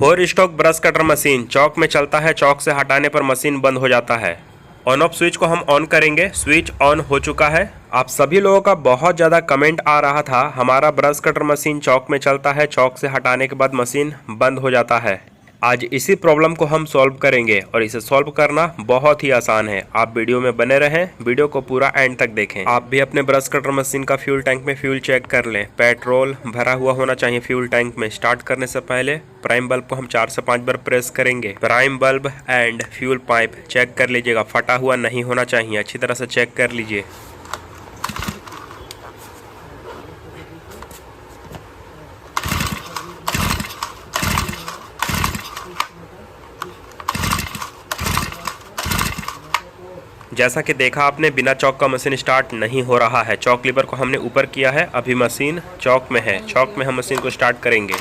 Four stroke brush cutter machine choke में चलता है, चौक से हटाने पर मशीन बंद हो जाता है। ऑन ऑफ स्विच को हम ऑन करेंगे, स्विच ऑन हो चुका है। आप सभी लोगों का बहुत ज़्यादा कमेंट आ रहा था, हमारा ब्रश कटर मशीन चौक में चलता है, चौक से हटाने के बाद मशीन बंद हो जाता है। आज इसी प्रॉब्लम को हम सॉल्व करेंगे और इसे सॉल्व करना बहुत ही आसान है। आप वीडियो में बने रहें, वीडियो को पूरा एंड तक देखें। आप भी अपने ब्रश कटर मशीन का फ्यूल टैंक में फ्यूल चेक कर लें, पेट्रोल भरा हुआ होना चाहिए फ्यूल टैंक में। स्टार्ट करने से पहले प्राइम बल्ब को हम 4 से 5 बार प्रेस करेंगे। Prime bulb and fuel pipe check कर लीजिएगा, फटा हुआ नहीं होना चाहिए, अच्छी तरह से चेक कर लीजिए। जैसा कि देखा आपने, बिना चौक का मशीन स्टार्ट नहीं हो रहा है। चौक लीवर को हमने ऊपर किया है, अभी मशीन चौक में है। चौक में हम मशीन को स्टार्ट करेंगे।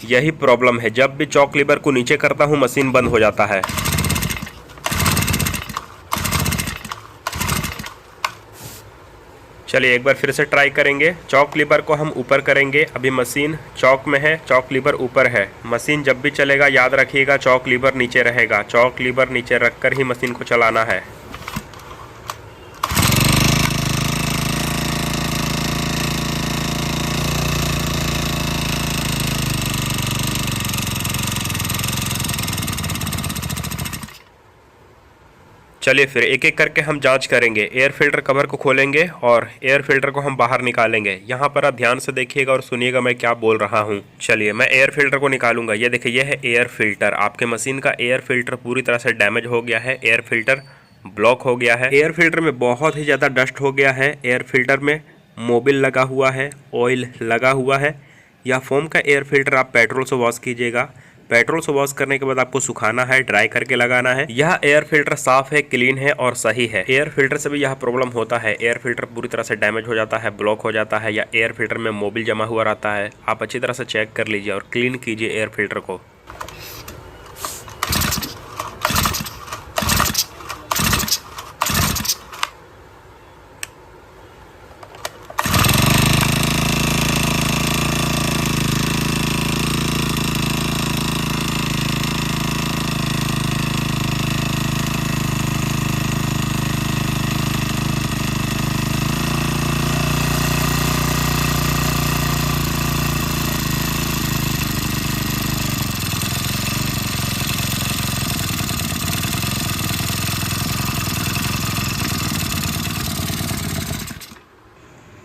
यही प्रॉब्लम है, जब भी चौक लीवर को नीचे करता हूँ मशीन बंद हो जाता है। चलिए एक बार फिर से ट्राई करेंगे। चौक लीवर को हम ऊपर करेंगे, अभी मशीन चौक में है, चौक लीवर ऊपर है। मशीन जब भी चलेगा याद रखिएगा चौक लीवर नीचे रहेगा, चौक लीवर नीचे रखकर ही मशीन को चलाना है। चलिए फिर एक एक करके हम जांच करेंगे। एयर फिल्टर कवर को खोलेंगे और एयर फिल्टर को हम बाहर निकालेंगे। यहाँ पर आप ध्यान से देखिएगा और सुनिएगा मैं क्या बोल रहा हूँ। चलिए मैं एयर फिल्टर को निकालूंगा। ये देखिए, ये है एयर फिल्टर। आपके मशीन का एयर फिल्टर पूरी तरह से डैमेज हो गया है, एयर फिल्टर ब्लॉक हो गया है। एयर फिल्टर में बहुत ही ज़्यादा डस्ट हो गया है। एयर फिल्टर में मोबिल लगा हुआ है, ऑयल लगा हुआ है। या फोम का एयर फिल्टर आप पेट्रोल से वॉश कीजिएगा। पेट्रोल से वॉश करने के बाद आपको सुखाना है, ड्राई करके लगाना है। यह एयर फिल्टर साफ है, क्लीन है और सही है। एयर फिल्टर से भी यह प्रॉब्लम होता है, एयर फिल्टर पूरी तरह से डैमेज हो जाता है, ब्लॉक हो जाता है, या एयर फिल्टर में मोबिल जमा हुआ रहता है। आप अच्छी तरह से चेक कर लीजिए और क्लीन कीजिए एयर फिल्टर को।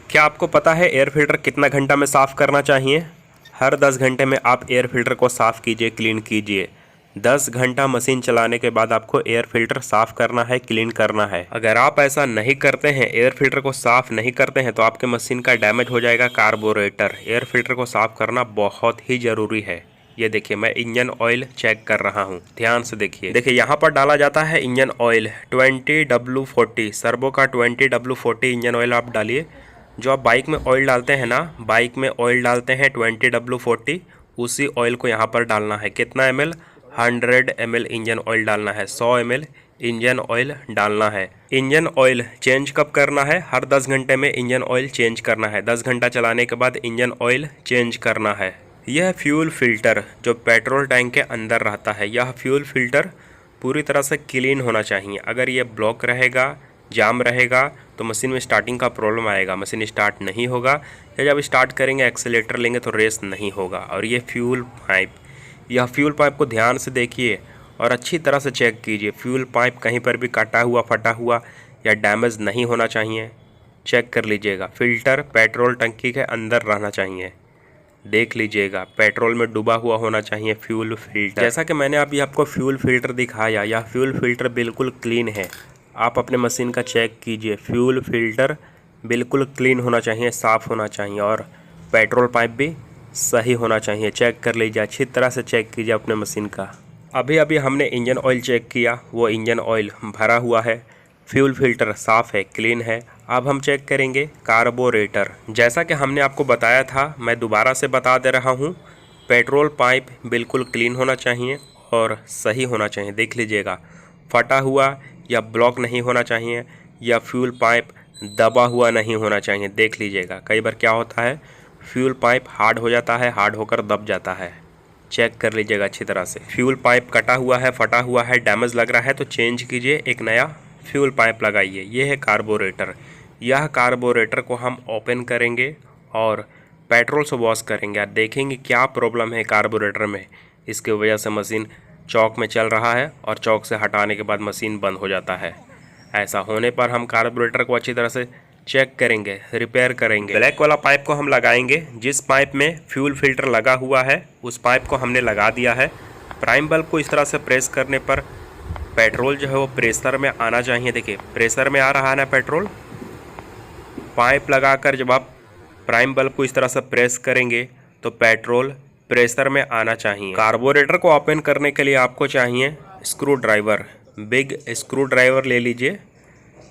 क्या आपको पता है एयर फिल्टर कितना घंटा में साफ़ करना चाहिए? हर 10 घंटे में आप एयर फिल्टर को साफ़ कीजिए, क्लीन कीजिए। 10 घंटा मशीन चलाने के बाद आपको एयर फिल्टर साफ़ करना है, क्लीन करना है। अगर आप ऐसा नहीं करते हैं, एयर फिल्टर को साफ़ नहीं करते हैं, तो आपके मशीन का डैमेज हो जाएगा कार्बोरेटर। एयर फिल्टर को साफ़ करना बहुत ही ज़रूरी है। ये देखिए, मैं इंजन ऑयल चेक कर रहा हूँ, ध्यान से देखिए। देखिए यहाँ पर डाला जाता है इंजन ऑयल 20W40, सर्वो का 20W40 इंजन ऑयल आप डालिए। जो आप बाइक में ऑयल डालते हैं ना, बाइक में ऑयल डालते हैं 20W40, उसी ऑयल को यहाँ पर डालना है। कितना ml? 100 ml इंजन ऑयल डालना है, 100 ml इंजन ऑयल डालना है। इंजन ऑयल चेंज कब करना है? हर 10 घंटे में इंजन ऑयल चेंज करना है। 10 घंटा चलाने के बाद इंजन ऑयल चेंज करना है। यह फ्यूल फिल्टर जो पेट्रोल टैंक के अंदर रहता है, यह फ्यूल फिल्टर पूरी तरह से क्लीन होना चाहिए। अगर ये ब्लॉक रहेगा, जाम रहेगा, तो मशीन में स्टार्टिंग का प्रॉब्लम आएगा, मशीन स्टार्ट नहीं होगा, या जब स्टार्ट करेंगे एक्सेलेरेटर लेंगे तो रेस नहीं होगा। और ये फ्यूल पाइप, यह फ्यूल पाइप को ध्यान से देखिए और अच्छी तरह से चेक कीजिए। फ्यूल पाइप कहीं पर भी कटा हुआ, फटा हुआ या डैमेज नहीं होना चाहिए, चेक कर लीजिएगा। फिल्टर पेट्रोल टंकी के अंदर रहना चाहिए, देख लीजिएगा। पेट्रोल में डूबा हुआ होना चाहिए फ्यूल फिल्टर। जैसा कि मैंने अभी आपको फ्यूल फिल्टर दिखाया, यह फ्यूल फिल्टर बिल्कुल क्लीन है। आप अपने मशीन का चेक कीजिए, फ्यूल फिल्टर बिल्कुल क्लीन होना चाहिए, साफ़ होना चाहिए, और पेट्रोल पाइप भी सही होना चाहिए। चेक कर लीजिए, अच्छी तरह से चेक कीजिए अपने मशीन का। अभी अभी हमने इंजन ऑयल चेक किया, वो इंजन ऑयल भरा हुआ है, फ्यूल फिल्टर साफ़ है, क्लीन है। अब हम चेक करेंगे कार्बोरेटर। जैसा कि हमने आपको बताया था, मैं दोबारा से बता दे रहा हूँ, पेट्रोल पाइप बिल्कुल क्लीन होना चाहिए और सही होना चाहिए। देख लीजिएगा, फटा हुआ या ब्लॉक नहीं होना चाहिए, या फ्यूल पाइप दबा हुआ नहीं होना चाहिए, देख लीजिएगा। कई बार क्या होता है, फ्यूल पाइप हार्ड हो जाता है, हार्ड होकर दब जाता है। चेक कर लीजिएगा अच्छी तरह से। फ्यूल पाइप कटा हुआ है, फटा हुआ है, डैमेज लग रहा है तो चेंज कीजिए, एक नया फ्यूल पाइप लगाइए। ये है कार्बोरेटर। यह कार्बोरेटर को हम ओपन करेंगे और पेट्रोल से वॉश करेंगे और देखेंगे क्या प्रॉब्लम है कार्बोरेटर में। इसकी वजह से मशीन चौक में चल रहा है और चौक से हटाने के बाद मशीन बंद हो जाता है। ऐसा होने पर हम कार्बोरेटर को अच्छी तरह से चेक करेंगे, रिपेयर करेंगे। ब्लैक वाला पाइप को हम लगाएंगे। जिस पाइप में फ्यूल फिल्टर लगा हुआ है उस पाइप को हमने लगा दिया है। प्राइम बल्ब को इस तरह से प्रेस करने पर पेट्रोल जो है वो प्रेशर में आना चाहिए। देखिए प्रेशर में आ रहा है ना पेट्रोल। पाइप लगाकर जब आप प्राइम बल्ब को इस तरह से प्रेस करेंगे तो पेट्रोल प्रेशर में आना चाहिए। कार्बोरेटर को ओपन करने के लिए आपको चाहिए screw driver. Big screw driver ले लीजिए।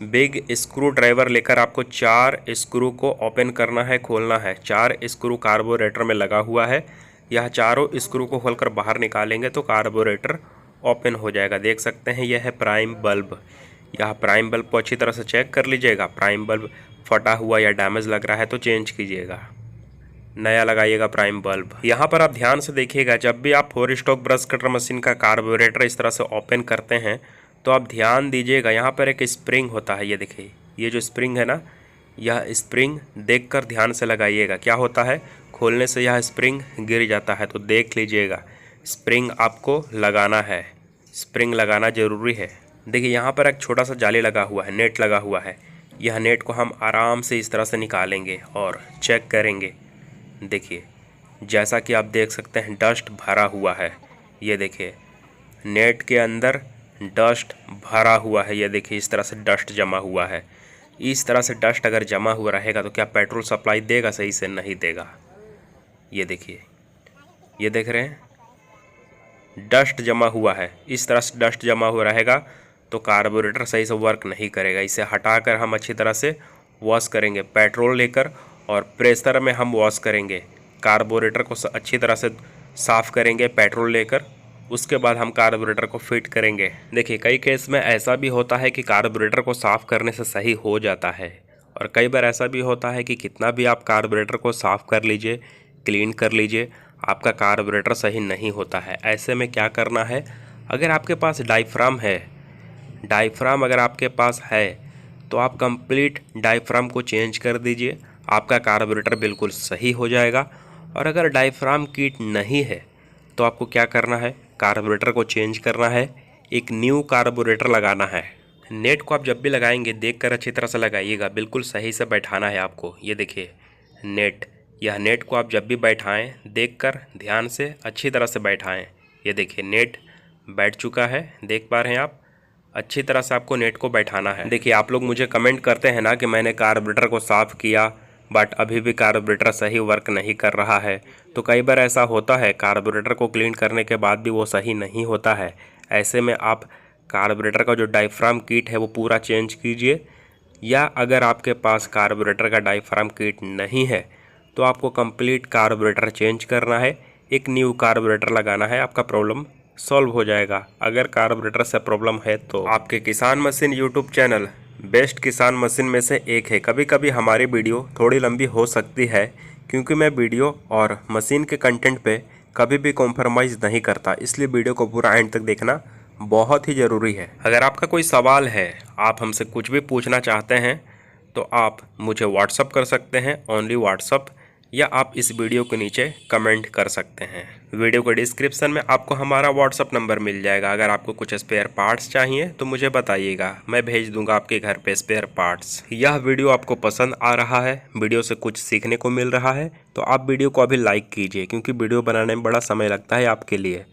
बिग स्क्रू ड्राइवर लेकर आपको 4 स्क्रू को ओपन करना है, खोलना है। 4 स्क्रू कार्बोरेटर में लगा हुआ है। यह चारों स्क्रू को खोलकर बाहर निकालेंगे तो कार्बोरेटर ओपन हो जाएगा। देख सकते हैं यह है प्राइम बल्ब। यह प्राइम बल्ब को अच्छी तरह से चेक कर लीजिएगा। प्राइम बल्ब फटा हुआ या डैमेज लग रहा है तो चेंज कीजिएगा, नया लगाइएगा प्राइम बल्ब। यहाँ पर आप ध्यान से देखिएगा, जब भी आप 4 स्टॉक ब्रश कटर मशीन का कार्बोरेटर इस तरह से ओपन करते हैं तो आप ध्यान दीजिएगा, यहाँ पर एक स्प्रिंग होता है। ये देखिए, ये जो स्प्रिंग है ना, यह स्प्रिंग देखकर ध्यान से लगाइएगा। क्या होता है, खोलने से यह स्प्रिंग गिर जाता है, तो देख लीजिएगा। स्प्रिंग आपको लगाना है, स्प्रिंग लगाना ज़रूरी है। देखिए यहाँ पर एक छोटा सा जाली लगा हुआ है, नेट लगा हुआ है। यह नेट को हम आराम से इस तरह से निकालेंगे और चेक करेंगे। देखिए जैसा कि आप देख सकते हैं डस्ट भरा हुआ है। ये देखिए नेट के अंदर डस्ट भरा हुआ है। ये देखिए इस तरह से डस्ट जमा हुआ है। इस तरह से डस्ट अगर जमा हुआ रहेगा तो क्या पेट्रोल सप्लाई देगा? सही से नहीं देगा। ये देखिए, ये देख रहे हैं डस्ट जमा हुआ है। इस तरह से डस्ट जमा हुआ रहेगा तो कार्बोरेटर सही से वर्क नहीं करेगा। इसे हटाकर हम अच्छी तरह से वॉश करेंगे पेट्रोल लेकर और प्रेशर में हम वॉश करेंगे। कार्बोरेटर को अच्छी तरह से साफ़ करेंगे पेट्रोल लेकर, उसके बाद हम कार्बोरेटर को फिट करेंगे। देखिए कई केस में ऐसा भी होता है कि कार्बोरेटर को साफ़ करने से सही हो जाता है, और कई बार ऐसा भी होता है कि कितना भी आप कार्बोरेटर को साफ़ कर लीजिए, क्लीन कर लीजिए, आपका कार्बोरेटर सही नहीं होता है। ऐसे में क्या करना है, अगर आपके पास डायफ्राम है, डायफ्राम अगर आपके पास है तो आप कंप्लीट डायफ्राम को चेंज कर दीजिए, आपका कार्बोरेटर बिल्कुल सही हो जाएगा। और अगर डायफ्राम किट नहीं है तो आपको क्या करना है, कार्बोरेटर को चेंज करना है, एक न्यू कार्बोरेटर लगाना है। नेट को आप जब भी लगाएंगे देखकर अच्छी तरह से लगाइएगा, बिल्कुल सही से बैठाना है आपको। ये देखिए नेट, यह नेट को आप जब भी बैठाएं देखकर ध्यान से अच्छी तरह से बैठाएं। ये देखिए नेट बैठ चुका है, देख पा रहे हैं आप। अच्छी तरह से आपको नेट को बैठाना है। देखिए आप लोग मुझे कमेंट करते हैं ना कि मैंने कार्बोरेटर को साफ़ किया बट अभी भी कार्बोरेटर सही वर्क नहीं कर रहा है। तो कई बार ऐसा होता है, कार्बोरेटर को क्लीन करने के बाद भी वो सही नहीं होता है। ऐसे में आप कार्बोरेटर का जो डायफ्राम किट है वो पूरा चेंज कीजिए, या अगर आपके पास कार्बोरेटर का डायफ्राम किट नहीं है तो आपको कंप्लीट कार्बोरेटर चेंज करना है, एक न्यू कार्बोरेटर लगाना है, आपका प्रॉब्लम सॉल्व हो जाएगा। अगर कार्बोरेटर से प्रॉब्लम है तो आपके किसान मशीन यूट्यूब चैनल बेस्ट किसान मशीन में से एक है। कभी कभी हमारी वीडियो थोड़ी लंबी हो सकती है क्योंकि मैं वीडियो और मशीन के कंटेंट पे कभी भी कॉम्प्रोमाइज़ नहीं करता, इसलिए वीडियो को पूरा एंड तक देखना बहुत ही ज़रूरी है। अगर आपका कोई सवाल है, आप हमसे कुछ भी पूछना चाहते हैं तो आप मुझे व्हाट्सअप कर सकते हैं, ओनली व्हाट्सअप, या आप इस वीडियो के नीचे कमेंट कर सकते हैं। वीडियो के डिस्क्रिप्शन में आपको हमारा व्हाट्सअप नंबर मिल जाएगा। अगर आपको कुछ स्पेयर पार्ट्स चाहिए तो मुझे बताइएगा, मैं भेज दूंगा आपके घर पे स्पेयर पार्ट्स। यह वीडियो आपको पसंद आ रहा है, वीडियो से कुछ सीखने को मिल रहा है तो आप वीडियो को अभी लाइक कीजिए, क्योंकि वीडियो बनाने में बड़ा समय लगता है आपके लिए।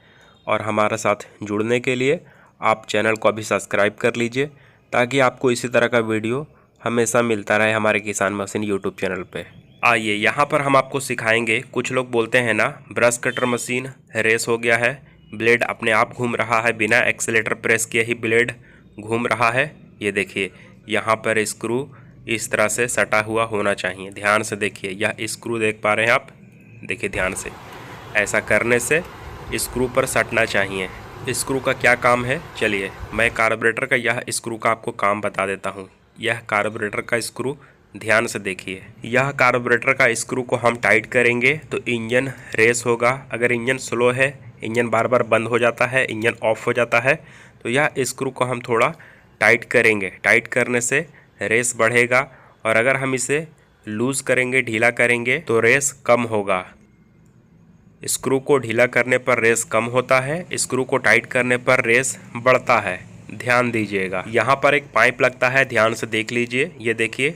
और हमारे साथ जुड़ने के लिए आप चैनल को अभी सब्सक्राइब कर लीजिए ताकि आपको इसी तरह का वीडियो हमेशा मिलता रहे हमारे किसान मशीन यूट्यूब चैनल पे। आइए यहाँ पर हम आपको सिखाएंगे। कुछ लोग बोलते हैं ना, ब्रश कटर मशीन रेस हो गया है, ब्लेड अपने आप घूम रहा है, बिना एक्सीलेटर प्रेस किए ही ब्लेड घूम रहा है। ये देखिए यहाँ पर स्क्रू इस तरह से सटा हुआ होना चाहिए। ध्यान से देखिए, यह स्क्रू देख पा रहे हैं आप, देखिए ध्यान से। ऐसा करने से स्क्रू पर सटना चाहिए। स्क्रू का क्या काम है, चलिए मैं कार्बोरेटर का यह स्क्रू का आपको काम बता देता हूँ। यह कार्बोरेटर का स्क्रू ध्यान से देखिए। यह कार्बोरेटर का स्क्रू को हम टाइट करेंगे तो इंजन रेस होगा। अगर इंजन स्लो है, इंजन बार बार बंद हो जाता है, इंजन ऑफ हो जाता है, तो यह स्क्रू को हम थोड़ा टाइट करेंगे। टाइट करने से रेस बढ़ेगा और अगर हम इसे लूज़ करेंगे, ढीला करेंगे, तो रेस कम होगा। स्क्रू को ढीला करने पर रेस कम होता है, स्क्रू को टाइट करने पर रेस बढ़ता है। ध्यान दीजिएगा। यहाँ पर एक पाइप लगता है, ध्यान से देख लीजिए। ये देखिए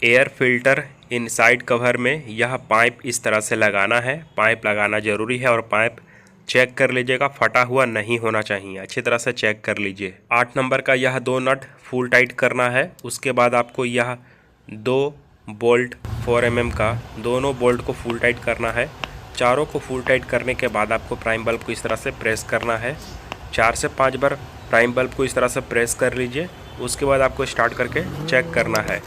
एयर फिल्टर इनसाइड कवर में यह पाइप इस तरह से लगाना है। पाइप लगाना ज़रूरी है और पाइप चेक कर लीजिएगा, फटा हुआ नहीं होना चाहिए। अच्छी तरह से चेक कर लीजिए। 8 नंबर का यह 2 नट फुल टाइट करना है। उसके बाद आपको यह 2 बोल्ट 4 mm का, दोनों बोल्ट को फुल टाइट करना है। चारों को फुल टाइट करने के बाद आपको प्राइम बल्ब को इस तरह से प्रेस करना है। 4 से 5 बार प्राइम बल्ब को इस तरह से प्रेस कर लीजिए। उसके बाद आपको स्टार्ट करके चेक करना है।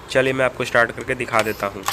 चलिए मैं आपको स्टार्ट करके दिखा देता हूँ।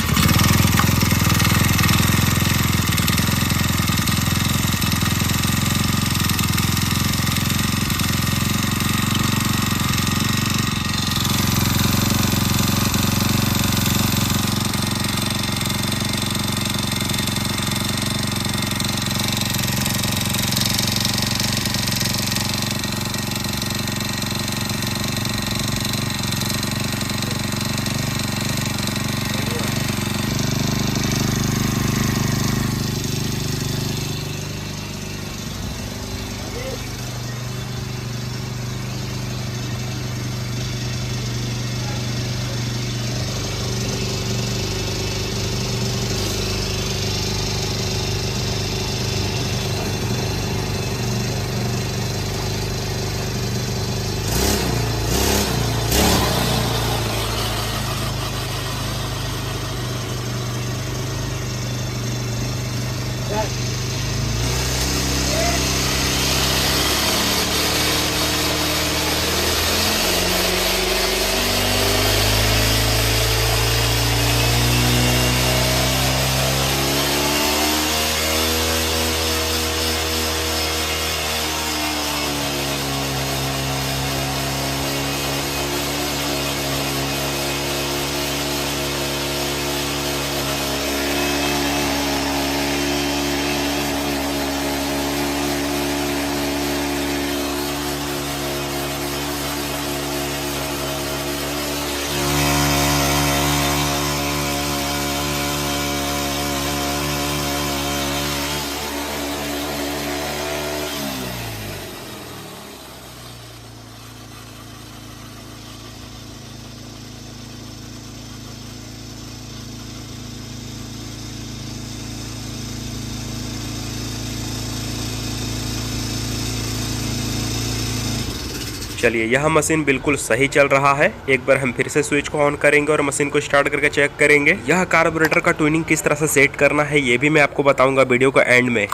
चलिए यह मशीन बिल्कुल सही चल रहा है। एक बार हम फिर से स्विच को ऑन करेंगे और मशीन को स्टार्ट करके चेक करेंगे। यह कार्बोरेटर का ट्यूनिंग किस तरह से सेट करना है ये भी मैं आपको बताऊंगा वीडियो का एंड में।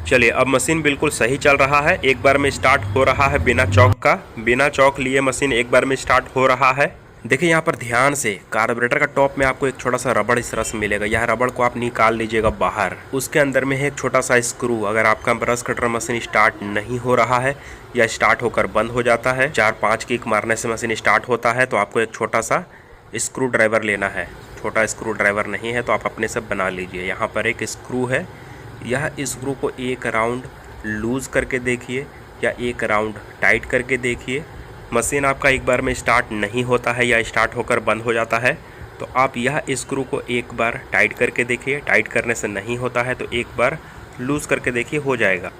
चलिए अब मशीन बिल्कुल सही चल रहा है। एक बार में स्टार्ट हो रहा है बिना चौक का। बिना चौक लिए मशीन एक बार में स्टार्ट हो रहा है। देखिए यहाँ पर ध्यान से कार्बोरेटर का टॉप में आपको एक छोटा सा रबड़ इस तरह से मिलेगा। यह रबड़ को आप निकाल लीजिएगा बाहर। उसके अंदर में है एक छोटा सा स्क्रू। अगर आपका ब्रश कटर मशीन स्टार्ट नहीं हो रहा है या स्टार्ट होकर बंद हो जाता है, 4-5 किक मारने से मशीन स्टार्ट होता है, तो आपको एक छोटा सा स्क्रू ड्राइवर लेना है। छोटा स्क्रू ड्राइवर नहीं है तो आप अपने से बना लीजिए। यहाँ पर एक स्क्रू है। यह स्क्रू को एक राउंड लूज़ करके देखिए या एक राउंड टाइट करके देखिए। मशीन आपका एक बार में स्टार्ट नहीं होता है या स्टार्ट होकर बंद हो जाता है तो आप यह स्क्रू को एक बार टाइट करके देखिए। टाइट करने से नहीं होता है तो एक बार लूज़ करके देखिए, हो जाएगा।